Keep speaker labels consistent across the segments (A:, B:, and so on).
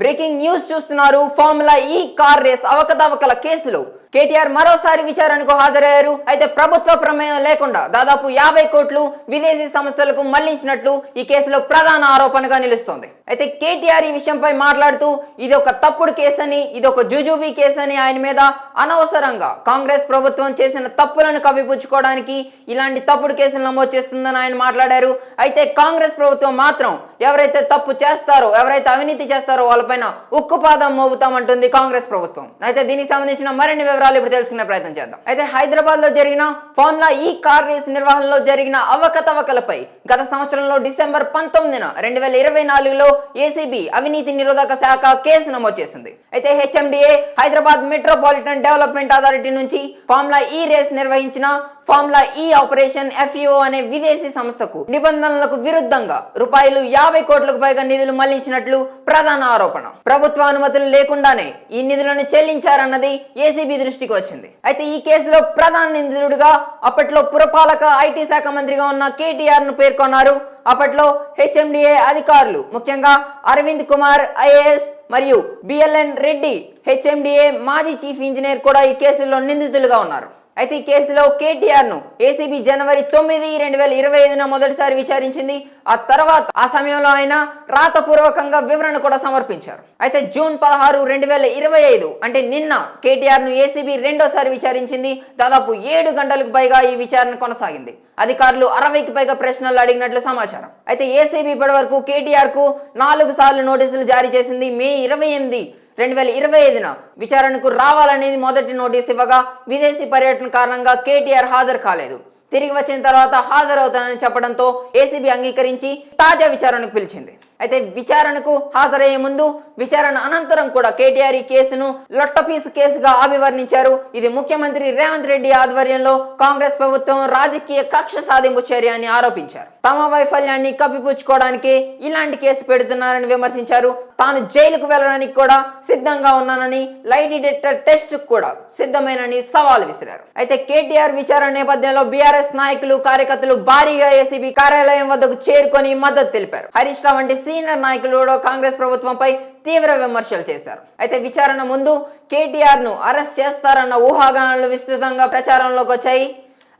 A: Breaking news చూస్తున్నారు. Formula ఈ car race అవకతవకల కేసులో కేటీఆర్ మరోసారి విచారణకు హాజరయ్యారు. అయితే ప్రభుత్వ ప్రమేయం లేకుండా దాదాపు 50 కోట్లు విదేశీ సంస్థలకు మళ్లించినట్లు ఈ కేసులో ప్రధాన ఆరోపణగా నిలుస్తోంది. అయితే కేటీఆర్ ఈ విషయంపై మాట్లాడుతూ ఇది ఒక తప్పుడు కేసని, ఇది ఒక జుజుబీ కేసని, ఆయన మీద అనవసరంగా కాంగ్రెస్ ప్రభుత్వం చేసిన తప్పులను కప్పిపుచ్చుకోవడానికి ఇలాంటి తప్పుడు కేసులు నమోదు చేస్తుందని ఆయన మాట్లాడారు. అయితే కాంగ్రెస్ ప్రభుత్వం మాత్రం ఎవరైతే తప్పు చేస్తారో, ఎవరైతే అవినీతి చేస్తారో వాళ్ళపైన ఉక్కుపాదం మోపుతామంటుంది కాంగ్రెస్ ప్రభుత్వం. అయితే దీనికి సంబంధించిన మరిన్ని వివరాలు ఇప్పుడు తెలుసుకునే ప్రయత్నం చేద్దాం. అయితే హైదరాబాద్ లో జరిగిన ఫార్ములా ఈ కార్ రేస్ నిర్వహణలో జరిగిన అవకతవకలపై గత సంవత్సరంలో డిసెంబర్ 19, 2024లో ఏసీబీ అవినీతి నిరోధక శాఖ కేసు నమోదు చేసింది. అయితే HMDA Hyderabad metropolitan development authority నుంచి ఫార్ములా ఈ రేస్ నిర్వహించిన ఫార్ములా ఈ ఆపరేషన్ FEO అనే విదేశీ సంస్థకు నిబంధనలకు విరుద్ధంగా రూపాయలు 50 కోట్లకు పైగా నిధులు మళ్లించినట్లు ప్రధాన ఆరోపణ. ప్రభుత్వ అనుమతులు లేకుండానే ఈ నిధులను చెల్లించారన్నది ఏసీబీ దృష్టికి వచ్చింది. అయితే ఈ కేసులో ప్రధాన నిందితుడిగా అప్పట్లో పురపాలక ఐటీ శాఖ మంత్రిగా ఉన్న కేటీఆర్ ను పేర్కొన్నారు. అప్పట్లో హెచ్ఎండిఏ అధికారులు ముఖ్యంగా అరవింద్ కుమార్ IAS మరియు BLN రెడ్డి హెచ్ఎండిఏ మాజీ చీఫ్ ఇంజనీర్ కూడా ఈ కేసులో నిందితులుగా ఉన్నారు. అయితే ఈ కేసులో కేటీఆర్ ను ఏసీబీ జనవరి 9, 2025 మొదటిసారి విచారించింది. ఆ తర్వాత ఆ సమయంలో ఆయన రాతపూర్వకంగా వివరణ కూడా సమర్పించారు. అయితే జూన్ 16, 2025 అంటే నిన్న కేటీఆర్ ను ఏసీబీ రెండోసారి విచారించింది. దాదాపు 7 గంటలకు పైగా ఈ విచారణ కొనసాగింది. అధికారులు 60కి పైగా ప్రశ్నలు అడిగినట్లు సమాచారం. అయితే ఏసీబీ ఇప్పటి వరకు కేటీఆర్ కు 4 సార్లు నోటీసులు జారీ చేసింది. మే 28, 2025 విచారణకు రావాలనేది మొదటి నోటీస్ ఇవ్వగా విదేశీ పర్యటన కారణంగా కేటీఆర్ హాజరు కాలేదు. తిరిగి వచ్చిన తర్వాత హాజరవుతానని చెప్పడంతో ఏసీబీ అంగీకరించి తాజా విచారణకు పిలిచింది. అయితే విచారణకు హాజరయ్యే ముందు, విచారణ అనంతరం కూడా కేటీఆర్ ఈ కేసును లొట్టపీసు కేసుగా అభివర్ణించారు. ఇది ముఖ్యమంత్రి రేవంత్ రెడ్డి ఆధ్వర్యంలో కాంగ్రెస్ ప్రభుత్వం రాజకీయ కక్ష సాధింపు చర్య అని ఆరోపించారు. తమ వైఫల్యాన్ని కప్పిపుచ్చుకోవడానికి ఇలాంటి కేసు పెడుతున్నారని విమర్శించారు. తాను జైలుకు వెళ్లడానికి కూడా సిద్ధంగా ఉన్నానని, లై డిటెక్టర్ టెస్ట్ కూడా సిద్ధమేనని సవాల్ విసిరారు. అయితే కేటీఆర్ విచారణ నేపథ్యంలో బీఆర్ఎస్ నాయకులు, కార్యకర్తలు భారీగా ఏసీబీ కార్యాలయం వద్దకు చేరుకొని మద్దతు తెలిపారు. హరీష్ రావు వంటి సీనియర్ నాయకులు కూడా కాంగ్రెస్ ప్రభుత్వంపై తీవ్ర విమర్శలు చేశారు. అయితే విచారణ ముందు కేటీఆర్ ను అరెస్ట్ చేస్తారన్న ఊహాగానాలు విస్తృతంగా ప్రచారంలోకి వచ్చాయి.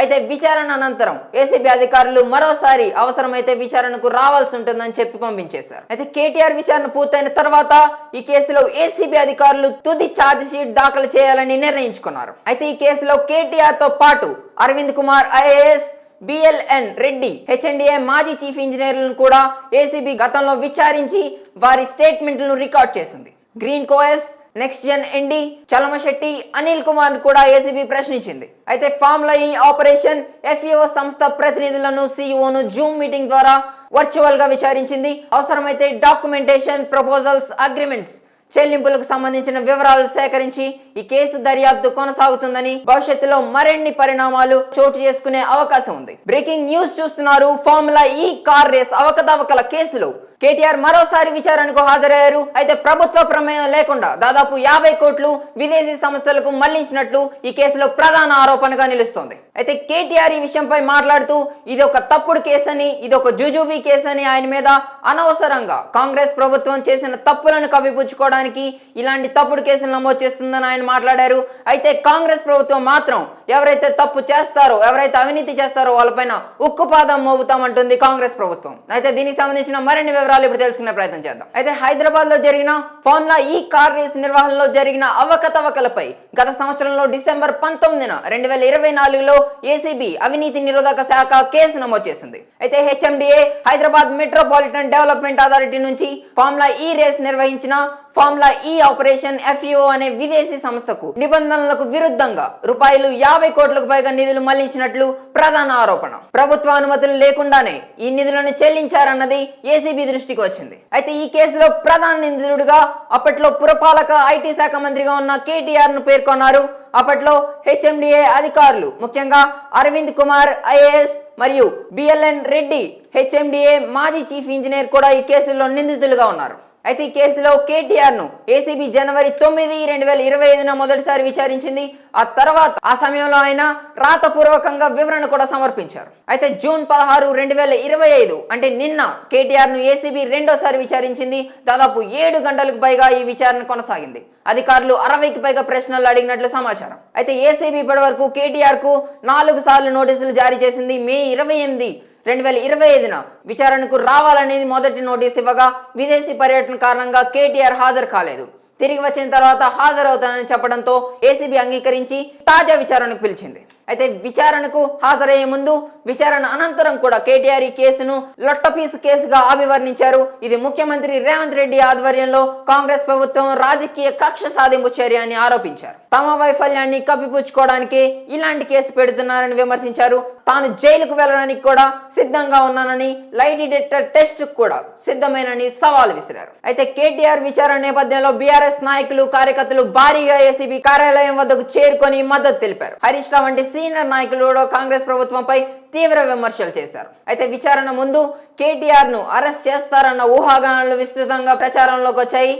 A: అయితే విచారణ అనంతరం ఏసీబీ అధికారులు మరోసారి అవసరమైతే విచారణకు రావాల్సి ఉంటుందని చెప్పి పంపించేశారు. అయితే కేటీఆర్ విచారణ పూర్తయిన తర్వాత ఈ కేసులో ఏసీబీ అధికారులు తుది ఛార్జ్ షీట్ దాఖలు చేయాలని నిర్ణయించుకున్నారు. అయితే ఈ కేసులో కేటీఆర్ తో పాటు Arvind Kumar IAS, BLN Reddy HMDA మాజీ చీఫ్ ఇంజనీర్లను కూడా ఏసీబీ గతంలో విచారించి వారి స్టేట్మెంట్లను రికార్డ్ చేసింది. Green కోఎస్, next gen ND, Chalamasetti, Anil Kumar కూడా ఏసీబీ ప్రశ్నించింది. అయితే ఫార్ములా ఈ ఆపరేషన్ FEO సంస్థ ప్రతినిధులను, CEO ను జూమ్ మీటింగ్ ద్వారా వర్చువల్ గా విచారించింది. అవసరమైతే డాక్యుమెంటేషన్, ప్రపోజల్స్, అగ్రిమెంట్స్, చెల్లింపులకు సంబంధించిన వివరాలు సేకరించి ఈ కేసు దర్యాప్తు కొనసాగుతుందని, భవిష్యత్తులో మరిన్ని పరిణామాలు చోటు చేసుకునే అవకాశం ఉంది. బ్రేకింగ్ న్యూస్ చూస్తున్నారు. ఫార్ములా ఈ కార్ రేస్ అవకతవకల కేసులో కేటీఆర్ మరోసారి విచారణకు హాజరయ్యారు. అయితే ప్రభుత్వ ప్రమేయం లేకుండా దాదాపు 50 కోట్లు విదేశీ సంస్థలకు మళ్లించినట్లు ఈ కేసులో ప్రధాన ఆరోపణగా నిలుస్తోంది. అయితే కేటీఆర్ ఈ విషయంపై మాట్లాడుతూ ఇది ఒక తప్పుడు కేసని, ఇది ఒక జుజుబీ కేసని, ఆయన మీద అనవసరంగా కాంగ్రెస్ ప్రభుత్వం చేసిన తప్పులను కప్పిపుచ్చుకోవడానికి ఇలాంటి తప్పుడు కేసులు నమోదు చేస్తుందని ఆయన మాట్లాడారు. అయితే కాంగ్రెస్ ప్రభుత్వం మాత్రం ఎవరైతే తప్పు చేస్తారో, ఎవరైతే అవినీతి చేస్తారో వాళ్ళపైన ఉక్కుపాదం మోపుతామంటుంది కాంగ్రెస్ ప్రభుత్వం. అయితే దీనికి సంబంధించిన మరిన్ని వివరాలు ఇప్పుడు తెలుసుకునే ప్రయత్నం చేద్దాం. అయితే హైదరాబాద్ లో జరిగిన ఫార్ములా ఈ కార్ రేస్ నిర్వహణలో జరిగిన అవకతవకలపై గత సంవత్సరంలో డిసెంబర్ 19, 2024లో ఏసీబీ అవినీతి నిరోధక శాఖ కేసు నమోదు చేసింది. అయితే HMDA Hyderabad metropolitan development authority నుంచి ఫార్ములా ఈ రేస్ నిర్వహించిన ఫార్ములా ఈ ఆపరేషన్ FEO అనే విదేశీ సంస్థకు నిబంధనలకు విరుద్ధంగా రూపాయలు 50 కోట్లకు పైగా నిధులు మళ్లించినట్లు ప్రధాన ఆరోపణ. ప్రభుత్వ అనుమతులు లేకుండానే ఈ నిధులను చెల్లించారన్నది ఏసీబీ దృష్టికి వచ్చింది. అయితే ఈ కేసులో ప్రధాన నిందితుడిగా అప్పట్లో పురపాలక ఐటీ శాఖ మంత్రిగా ఉన్న కేటీఆర్ ను పేర్కొన్నారు. అప్పట్లో హెచ్ఎండిఏ అధికారులు ముఖ్యంగా అరవింద్ కుమార్ IAS మరియు BLN రెడ్డి హెచ్ఎండిఏ మాజీ చీఫ్ ఇంజనీర్ కూడా ఈ కేసులో నిందితులుగా ఉన్నారు. అయితే ఈ కేసులో కేటీఆర్ ను ఏసీబీ జనవరి 9, 2025 మొదటిసారి విచారించింది. ఆ తర్వాత ఆ సమయంలో ఆయన రాతపూర్వకంగా వివరణ కూడా సమర్పించారు. అయితే జూన్ 16, 2025 అంటే నిన్న కేటీఆర్ ను ఏసీబీ రెండోసారి విచారించింది. దాదాపు 7 గంటలకు పైగా ఈ విచారణ కొనసాగింది. అధికారులు 60కి పైగా ప్రశ్నలు అడిగినట్లు సమాచారం. అయితే ఏసీబీ ఇప్పటి వరకు కేటీఆర్ కు 4 సార్లు నోటీసులు జారీ చేసింది. మే 28, 2025 విచారణకు రావాలనేది మొదటి నోటీస్ ఇవ్వగా విదేశీ పర్యటన కారణంగా కేటీఆర్ హాజరు కాలేదు. తిరిగి వచ్చిన తర్వాత హాజరవుతానని చెప్పడంతో ఏసీబీ అంగీకరించి తాజా విచారణకు పిలిచింది. అయితే విచారణకు హాజరయ్యే ముందు విచారణ అనంతరం కూడా కేటీఆర్ ఈ కేసును లొట్టపీసు కేసుగా అభివర్ణించారు. ఇది ముఖ్యమంత్రి రేవంత్ రెడ్డి ఆధ్వర్యంలో కాంగ్రెస్ ప్రభుత్వం రాజకీయ కక్ష సాధింపు చర్య అని ఆరోపించారు. తమ వైఫల్యాన్ని కప్పిపుచ్చుకోవడానికి ఇలాంటి కేసు పెడుతున్నారని విమర్శించారు. తాను జైలుకు వెళ్లడానికి కూడా సిద్ధంగా ఉన్నానని, లై డిటెక్టర్ టెస్ట్ కూడా సిద్ధమేనని సవాల్ విసిరారు. అయితే కేటీఆర్ విచారణ నేపథ్యంలో బీఆర్ఎస్ నాయకులు, కార్యకర్తలు భారీగా ఏసీబీ కార్యాలయం వద్దకు చేరుకొని మద్దతు తెలిపారు. హరీష్ రావు వంటి సీనియర్ నాయకులు కూడా కాంగ్రెస్ ప్రభుత్వంపై తీవ్ర విమర్శలు చేశారు. అయితే విచారణ ముందు కేటీఆర్ ను అరెస్ట్ చేస్తారన్న ఊహాగానాలు విస్తృతంగా ప్రచారంలోకి వచ్చాయి.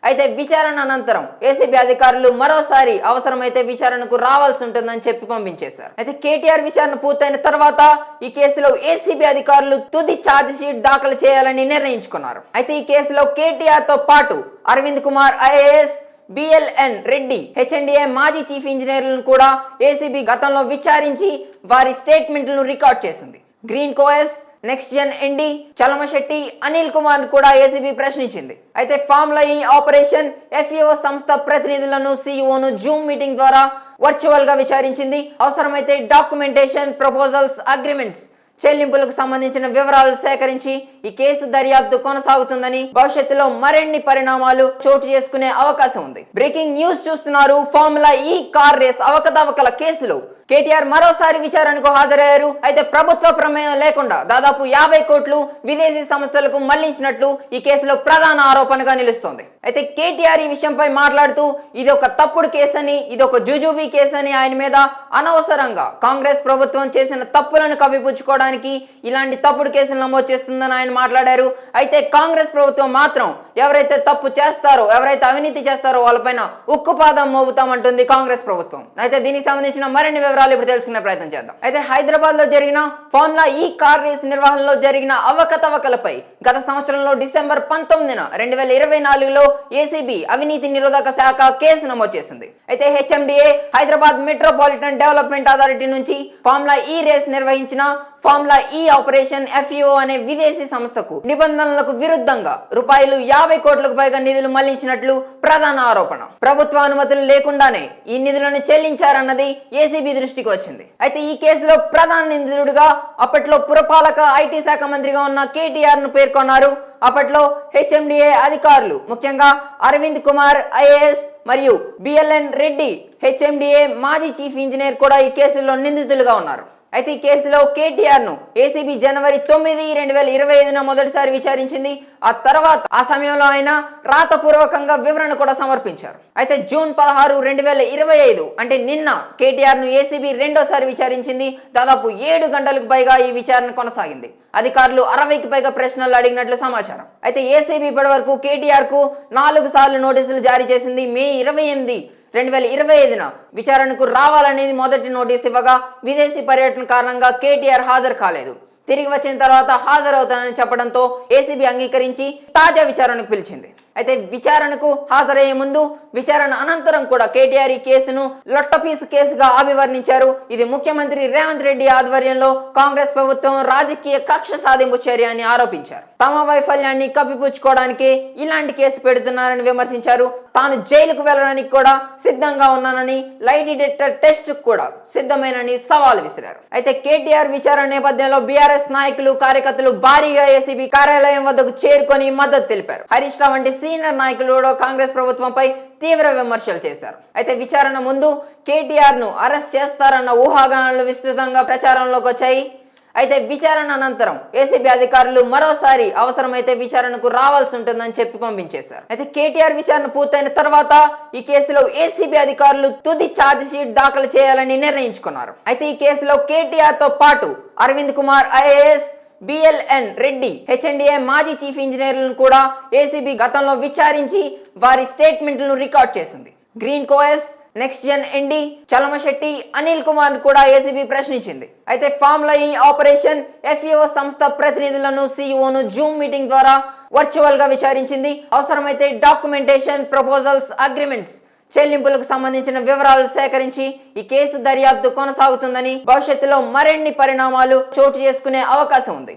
A: అయితే విచారణ అనంతరం ఏసీబీ అధికారులు మరోసారి అవసరమైతే విచారణకు రావాల్సి ఉంటుందని చెప్పి పంపించేశారు. అయితే కేటీఆర్ విచారణ పూర్తయిన తర్వాత ఈ కేసులో ఏసీబీ అధికారులు తుది ఛార్జ్ షీట్ దాఖలు చేయాలని నిర్ణయించుకున్నారు. అయితే ఈ కేసులో కేటీఆర్ తో పాటు Arvind Kumar IAS, BLN Reddy, HMDA మాజీ చీఫ్ ఇంజనీర్లను కూడా ఏసీబీ గతంలో విచారించి వారి స్టేట్మెంట్లను రికార్డ్ చేసింది. Green కోఎస్, next gen MD, Chalamasetti, Anil Kumar కూడా ఏసీబీ ప్రశ్నించింది. అయితే ఫార్ములా ఈ ఆపరేషన్ ఎఫ్ఈఓ సంస్థ ప్రతినిధులను, సీఈఓను జూమ్ మీటింగ్ ద్వారా వర్చువల్ గా విచారించింది. అవసరమైతే డాక్యుమెంటేషన్, ప్రపోజల్స్, అగ్రిమెంట్స్, చెల్లింపులకు సంబంధించిన వివరాలు సేకరించి ఈ కేసు దర్యాప్తు కొనసాగుతుందని, భవిష్యత్తులో మరిన్ని పరిణామాలు చోటు చేసుకునే అవకాశం ఉంది. బ్రేకింగ్ న్యూస్ చూస్తున్నారు. ఫార్ములా ఈ కార్ రేస్ అవకతవకల కేసులో కేటీఆర్ మరోసారి విచారణకు హాజరయ్యారు. అయితే ప్రభుత్వ ప్రమేయం లేకుండా దాదాపు 50 కోట్లు విదేశీ సంస్థలకు మళ్లించినట్లు ఈ కేసులో ప్రధాన ఆరోపణగా నిలుస్తోంది. అయితే కేటీఆర్ ఈ విషయంపై మాట్లాడుతూ ఇది ఒక తప్పుడు కేసని, ఇది ఒక జుజుబీ కేసని, ఆయన మీద అనవసరంగా కాంగ్రెస్ ప్రభుత్వం చేసిన తప్పులను కప్పిపుచ్చుకోవడానికి ఇలాంటి తప్పుడు కేసులు నమోదు చేస్తుందని ఆయన మాట్లాడారు. అయితే కాంగ్రెస్ ప్రభుత్వం మాత్రం ఎవరైతే తప్పు చేస్తారో, ఎవరైతే అవినీతి చేస్తారో వాళ్ళపైన ఉక్కుపాదం మోపుతామంటుంది కాంగ్రెస్ ప్రభుత్వం. అయితే దీనికి సంబంధించిన మరిన్ని వివరాలు ఇప్పుడు తెలుసుకునే ప్రయత్నం చేద్దాం. అయితే హైదరాబాద్ లో జరిగిన ఫార్ములా ఈ కార్ రేస్ నిర్వహణలో జరిగిన అవకతవకలపై గత సంవత్సరంలో డిసెంబర్ 19, 2024లో ఏసీబీ అవినీతి నిరోధక శాఖ కేసు నమోదు చేసింది. అయితే HMDA Hyderabad metropolitan development authority నుంచి ఫార్ములా ఈ రేస్ నిర్వహించిన ఫార్ములా ఈ ఆపరేషన్ ఎఫ్ఈఓ అనే విదేశీ సంస్థకు నిబంధనలకు విరుద్ధంగా రూపాయలు 50 కోట్లకు పైగా నిధులు మళ్లించినట్లు ప్రధాన ఆరోపణ. ప్రభుత్వ అనుమతులు లేకుండానే ఈ నిధులను చెల్లించారన్నది ఏసీబీ దృష్టికి వచ్చింది. అయితే ఈ కేసులో ప్రధాన నిందితుడిగా అప్పట్లో పురపాలక ఐటీ శాఖ మంత్రిగా ఉన్న కేటీఆర్ ను పేర్కొన్నారు. అప్పట్లో హెచ్ఎండిఏ అధికారులు, ముఖ్యంగా అరవింద్ కుమార్ ఐఏఎస్ మరియు బిఎల్ఎన్ రెడ్డి, హెచ్ఎండిఏ మాజీ చీఫ్ ఇంజనీర్ కూడా ఈ కేసులో నిందితులుగా ఉన్నారు. అయితే ఈ కేసులో కేటీఆర్ ను ఏసీబీ జనవరి 9, 2025 మొదటిసారి విచారించింది. ఆ తర్వాత ఆ సమయంలో ఆయన రాతపూర్వకంగా వివరణ కూడా సమర్పించారు. అయితే జూన్ 16, 2025 అంటే నిన్న కేటీఆర్ ను ఏసీబీ రెండోసారి విచారించింది. దాదాపు 7 గంటలకు పైగా ఈ విచారణ కొనసాగింది. అధికారులు 60కి పైగా ప్రశ్నలు అడిగినట్లు సమాచారం. అయితే ఏసీబీ ఇప్పటి వరకు కేటీఆర్ కు 4 సార్లు నోటీసులు జారీ చేసింది. మే 28, 2025 విచారణకు రావాలనేది మొదటి నోటీస్ ఇవ్వగా విదేశీ పర్యటన కారణంగా కేటీఆర్ హాజరు కాలేదు. తిరిగి వచ్చిన తర్వాత హాజరవుతానని చెప్పడంతో ఏసీబీ అంగీకరించి తాజా విచారణకు పిలిచింది. అయితే విచారణకు హాజరయ్యే ముందు విచారణ అనంతరం కూడా కేటీఆర్ ఈ కేసును లొట్టపీసు కేసుగా అభివర్ణించారు. ఇది ముఖ్యమంత్రి రేవంత్ రెడ్డి ఆధ్వర్యంలో కాంగ్రెస్ ప్రభుత్వం రాజకీయ కక్ష సాధింపు చర్య అని ఆరోపించారు. తమ వైఫల్యాన్ని కప్పిపుచ్చుకోవడానికి ఇలాంటి కేసు పెడుతున్నారని విమర్శించారు. తాను జైలుకు వెళ్లడానికి కూడా సిద్ధంగా ఉన్నానని, లై డిటెక్టర్ టెస్ట్ కూడా సిద్ధమేనని సవాల్ విసిరారు. అయితే కేటీఆర్ విచారణ నేపథ్యంలో బీఆర్ఎస్ నాయకులు, కార్యకర్తలు భారీగా ఏసీబీ కార్యాలయం వద్దకు చేరుకొని మద్దతు తెలిపారు. హరీష్ రావు వంటి సీనియర్ నాయకులు కూడా కాంగ్రెస్ ప్రభుత్వంపై తీవ్ర విమర్శలు చేశారు. అయితే విచారణ ముందు కేటీఆర్ ను అరెస్ట్ చేస్తారన్న ఊహాగానాలు విస్తృతంగా ప్రచారంలోకి వచ్చాయి. అయితే విచారణ అనంతరం ఏసీబీ అధికారులు మరోసారి అవసరమైతే విచారణకు రావాల్సి ఉంటుందని చెప్పి పంపించేశారు. అయితే కేటీఆర్ విచారణ పూర్తయిన తర్వాత ఈ కేసులో ఏసీబీ అధికారులు తుది ఛార్జ్ షీట్ దాఖలు చేయాలని నిర్ణయించుకున్నారు. అయితే ఈ కేసులో కేటీఆర్ తో పాటు Arvind Kumar IAS, BLN Reddy, HMDA మాజీ చీఫ్ ఇంజనీర్లను కూడా ఏసీబీ గతంలో విచారించి వారి స్టేట్మెంట్లను రికార్డ్ చేసింది. Green కోఎస్, next gen MD Chalamasetti Anil Kumar కూడా ఏసీబీ ప్రశ్నించింది. అయితే ఫార్ములా ఈ ఆపరేషన్ ఎఫ్ఈఓ సంస్థ ప్రతినిధులను సీఈఓను జూమ్ మీటింగ్ ద్వారా వర్చువల్ గా విచారించింది. అవసరమైతే డాక్యుమెంటేషన్, ప్రపోజల్స్, అగ్రిమెంట్స్, చెల్లింపులకు సంబంధించిన వివరాలు సేకరించి ఈ కేసు దర్యాప్తు కొనసాగుతుందని, భవిష్యత్తులో మరిన్ని పరిణామాలు చోటు చేసుకునే అవకాశం ఉంది.